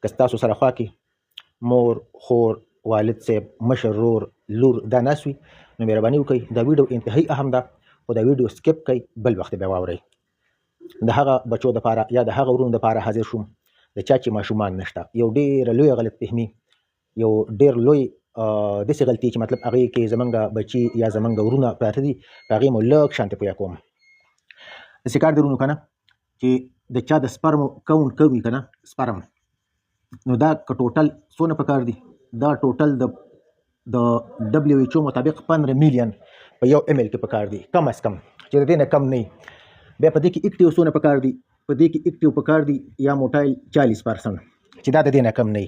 که ستاسو سره خوا کې مور خور والد صاحب مشر رور لور دا ناست وي نو مهرباني وکړئ دا ویډیو انتهایی اهم ده خو دا ویډیو سکپ کړئ بل وخت بیا واورئ. د هغه بچو دپاره یا د هغه ورونو دپاره حاضر شوم د چا چې ماشومان نشته. یو ډېره لویه غلط فهمي، یو ډېر لوی داسې غلطي چې مطلب هغې کې زمونږ بچي یا زمونږ ورونه پراته دي په هغې مو لږ شانتې پویه کوم. داسې کار دی ورونو که نه چې د چا د سپرمو کاونټ کوي که نه سپرم نو دا که ټوټل څونه پکار دي دا ټوټل د WHO مطابق 15 میلیون په یو ML کې پکار دي کم از کم چې د دې نه کم نه. بیا په دې کې اکټیو څونه پکار دي په دې کې اکټیو پکار دي یا موټایل 40% چې دا د دې نه کم نه.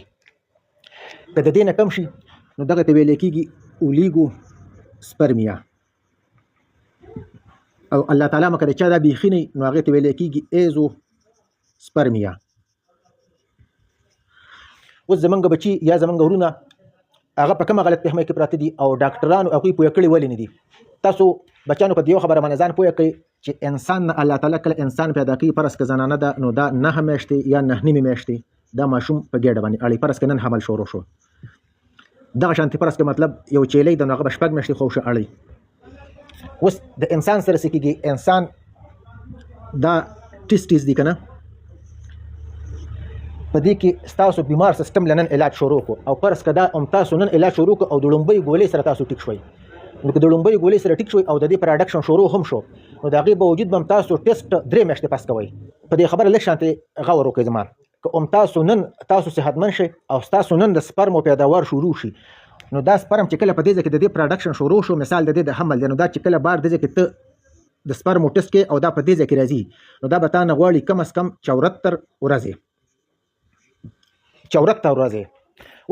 که د دې نه کم شي نو دغه ته ویل کېږي اولیګو سپرمیا او الله تعالی مکه د چا دا بیخي نه نو هغې ته ویل کېږي ایزو سپرمیا. اوس زمونږ بچي یا زمونږ ورونه هغه په کومه غلط فهمۍ کې پراته دي او ډاکټرانو هغوی پوه کړي ولې نه دي. تاسو بچیانو په دې یو خبره باندې ځان پوه کړئ چې انسان نه الله تعالی کله انسان پیدا کوي فرض که زنانه ده نو دا 9 میاشتې یا 9 نیمې میاشتې دا ماشوم په ګېډه باندې اړي. فرض که نن حمل شروع شو دغه شانتې فرض که مطلب یو چیلی ده نو هغه به 6 میاشتې خو شه اړي. اوس د انسان سره څه کېږي انسان دا ټیسټیز دي که نه په دې کې ستاسو بیمار سیستم له نن علاج شروع کړو او فرض که دا هم تاسو نن علاج شروع کړو او د لومبۍ ګولۍ سره تاسو ټیک شوئ نو که د لومبۍ ګولۍ سره ټیک شوئ او د دې پراډکشن شروع هم شو نو د هغې باوجود به هم تاسو ټیسټ 3 میاشتې پس کوئ. په دې خبره لږ شانتې غور وکړئ زما که هم تاسو نن تاسو صحتمند شئ او ستاسو نن د سپرمو پیداوار شروع شي نو دا سپرم چې کله په دې ځای کې د دې پراډکشن شروع شو مثال د دې د حمل دی نو دا چې کله بار د ځای کې ته د سپرمو ټیسټ کې او دا په دې ځای کې راځي نو دا به تا نه غواړي کم از کم 74 ورځې 74 ورځې.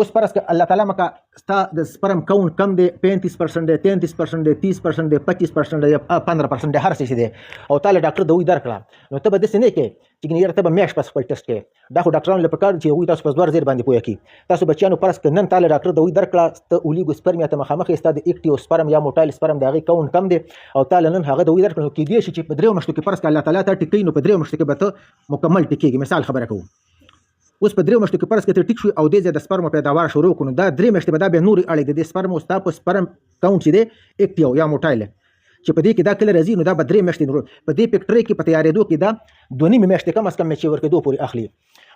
اوس فرض که الله تعالی مکه ستا د سپرم کاونټ کم دی 35% دی 33% دی 30% دی 25% دی 15% دی هر څه چې دی او تا له ډاکټر دوی درکړه نو ته به داسې نه کوې چې یاره ته به میاشت پس خپل ټسټ کوې. دا خو ډاکټرانو له پکار چې هغوی تاسو په 2 زیر باندې پوه کړي. تاسو بچیانو فرض که نن تا له ډاکټر دوی درکړه ته اولیګو سپرمیا ته مخامخ یې ستا د اکټیو سپرم یا موټایل سپرم د هغې کاونټ کم دی او تا له نن هغه دوی درکړه نو کېدای شي چې په 3 میاشتو کې فرض که الله تعالی ته ټیکوي نو په 3 میاشتو کې به ته مکمل ټیکېږي. مثال خبره کوو اوس په 3 میاشتو کې فرض که ته ټیک شوي او دې ځای د سپرمو پیداوار شروع کړو نو دا 3 میاشتې به دا بیا نورې اړې د دې سپرمو ستا په سپرم کاونټ چې دی اکټیو یا موټایل چې په دې کې دا کله راځي نو دا به 3 میاشتې په دې فیکټرۍ کې په تیارېدو کې دا 2 نیمې میاشتې کم از کم چې ورکېدو پورې اخلي.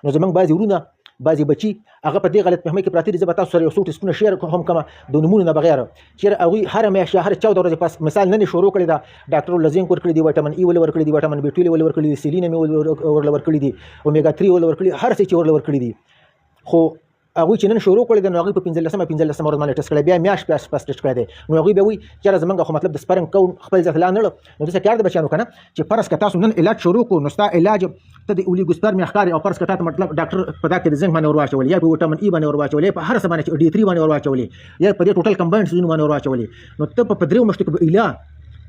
نو زموږ بعضې ورونه بعضې بچي هغه په دې غلط فهمۍ کې پراته دي. زه به تاسو سره یو څو ټسټونه شیر هم کومه د نومونو نه بغیر چېرې هغوی هره میاشت یا هره 14 ورځې پس مثال نن یې شروع کړې ده ډاکټر ورله زینک ورکړي دي ویټامین ای ولې ورکړي دي ویټامین B12 ولې ورکړي دي سیلینیم ورله ورکړي دي اومیګا 3 ولې ورکړي هر څه چې ورله ورکړي دي خو هغوی چې نن شروع کړی دی نو هغوی په 15 ورځ باندې ټسټ کړی بیا میاشت پس ټسټ کړی دی نو هغوی به وایي چېرې زموږ خو مطلب د سپرم کاونټ خپل ځای ته لا نه نړه. نو داسې کار دی بچیانو که نه چې فرض که تاسو نن علاج شروع کړو نو ستا علاج ته د اولیګوسپرمیا ښکاري او فرض که تا ته مطلب ډاکټر په دا کې د زنک باندې ور واچولې یا په ویټامین ای باندې ور واچولې په هر څه باندې چې D3 باندې ور واچولې یا په دې ټوټل کمباینډ څیزونو باندې ور واچولې نو ته په 3 میاشتو کې به ایله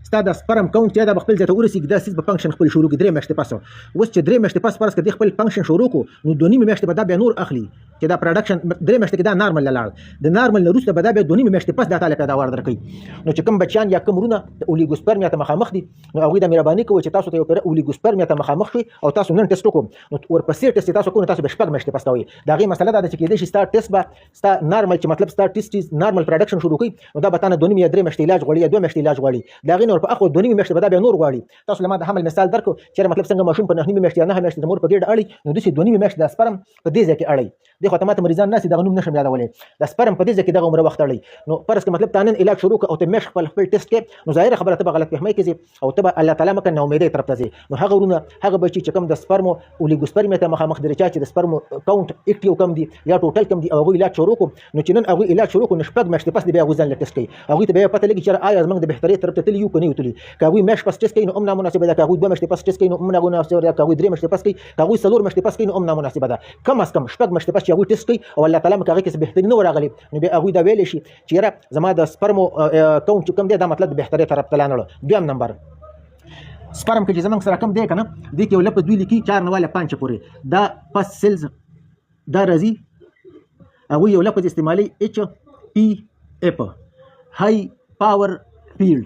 ستا د سپرم کاونټ چې دا به خپل ځای ته ورسېږي دا څیز به فنکشن خپل شروع کړي 3 میاشتې پس. اوس چې 3 میاشتې پس فرض که دې خپل فنکشن شروع کړو نو 2 نیمې میاشتې به دا بیا نور اخلي چې دا پروډکشن 3 میاشتې کې دا نارمل له لاړ د نارمل نه وروسته به دا بیا 2 نیمې میاشتې پس دا تاله پیداوار درکوي. نو چې کوم بچیان یا کوم ورونه د اولیګوسپرمیا ته مخامخ دي نو هغوی د مهرباني کوي چې تاسو ته یو اولیګوسپرمیا ته مخامخ شي او تاسو نن ټسټ وکړو نو ورپسې ټسټ تاسو کوو نو تاسو به 6 میاشتې پس کوئ. د هغې مسله دا ده چې کېدای شي ستا ټسټ به ستا نارمل چې مطلب ستا ټسټ نارمل پروډکشن شروع کړي نو دا به تا نه 2 نیمې یا 3 میاشتې علاج غواړي یا 2 میاشتې علاج غواړي. د هغې نه ورپخوا 2 نیمې میاشتې به دا بیا نور غواړي. تاسو له ما د حمل مثال درکړو چېرې مطلب څنګه ماشوم په 9 نیمې میاشتې یا 9 میاشتې د مور په ګېډه اړي نو داسې 2 نیمې میاشتې د سپرم په دې ځای کې اړي. دې خو ته ماته مریضان ناست دي دغه نوم نشم یادولی د سپرم په دې ځای کې دغه عمره وخت اړي. نو فرض که مطلب تا نن علاج شروع کړه او ته میاشت خپل ټسټ کې نو ظاهره خبره ته به غلط فهمۍ کې ځې او ته به الله تعالی مکه ناامیدۍ طرف ته ځې. نو هغه ورونه هغه بچي چې کوم د سپرمو اولیګوسپرمیا ته مخامخ دي چا چې د سپرمو کاونټ اکټیو کم دي یا ټوټل کم دي او هغوی علاج شروع کړو نو چې نن هغوی علاج شروع کړو نو 6 میاشتې پس بیا هغوی ځان له ټسټ کوي. هغوی ته بیا پته لګي چې آیا زموږ د بهترۍ طرف ته تللي یو که نه یو تللي. که هغوی میاشت پس ټسټ کوي نو هم نامناسبه ده که هغوی 2 میاشتې پس ټسټ کوي نو هم نامناسبه ده که هغوی 3 میاشتې پس کوي که هغوی 4 میاشتې پس کوي نو هم نامناسبه ده. کم از کم 6 میاشتې پس چې هغوی ټسټ کوي او الله تعالی مکه هغې کې څه بهتري نه ورغلې نو بیا هغوی دا ویلی شي چې یاره زما د سپرمو کاونټ چې کوم دی دا مطلب د بهترۍ طرف ته لا نړه. 2 نمبر سپرم کې چې زموږ سره کم دی که نه دې کې یو لفظ دوی لیکي 4 نه واله 5 پورې دا پس سیلز دا راځي هغوی یو لفظ استعمالي HPF های پاور فیلډ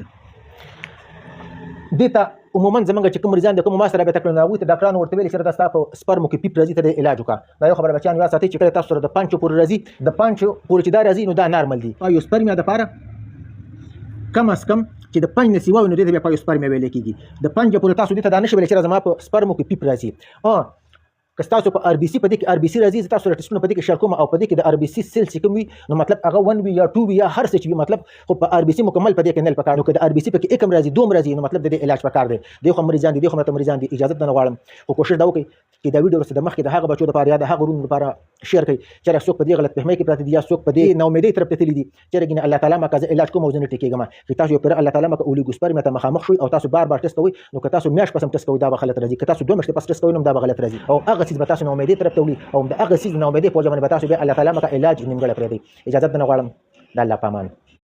دې ته عموما زمونږ چې کوم مریضان د کوم ما سره رابطه کړل نو هغوی ته ډاکټرانو ورته ویلي چې دا ستا په سپرمو کې پیپ راځي ته د علاج وکړه. دا یو خبره بچیانو یاد ساتئ چې کله تاسو سره د 5 پورې راځي د 5 پورې چې دا راځي نو دا نارمل دي. پایوسپرمیا دپاره کم از کم چې د 5 نه سیوا وي نو دې ته بیا پایوسپرمیا ویلی کېږي. د 5 پورې تاسو دې ته دا نشئ ویلی چې زما په سپرمو کې پیپ راځي. که تاسو په ار بي سي په دې کې ار بي سي راځي تاسو سره ټسټونه په دې کې شیر کوم او په دې کې د ار بي سي سیل چې کوم وي نو مطلب هغه 1 وي یا 2 وي یا هر څه چې وي مطلب خو په ار بي سي مکمل په دې کې نه پکار نو که د ار بي سي په کې کم راځي دوم راځي نو مطلب د دې علاج پکار دی. د خو مریضان دي د خو مریضان دي اجازه نه غواړم خو کوشش دا وکړئ چې دا ویډیو سره د مخکې د هغه بچو لپاره یا د هغه ورونو لپاره شیر کړئ چې څوک په دې غلط فهمۍ کې پراته دي یا څوک په دې ناامیدۍ طرف ته تللي دي چې رګینه الله تعالی ما که علاج کوم او زه نه ټیکېږم چې تاسو پر الله تعالی ما که اولیګوسپرمیا ته مخامخ شوي او تاسو بار بار ټیسټ کوئ نو که تاسو میاشت پس هم ټیسټ کوئ دا به غلط راځي. که تاسو 2 میاشتې پس ټیسټ کوئ نو دا به غلط راځي او هغه څیز به تاسو ناامیدۍ طرف ته وړي او د هغه څیز ناامیدۍ په وجه باندې به تاسو بیا الله تعالی ما که علاج نیمګړی پرېږدئ. اجازه نه غواړم. د الله په امان.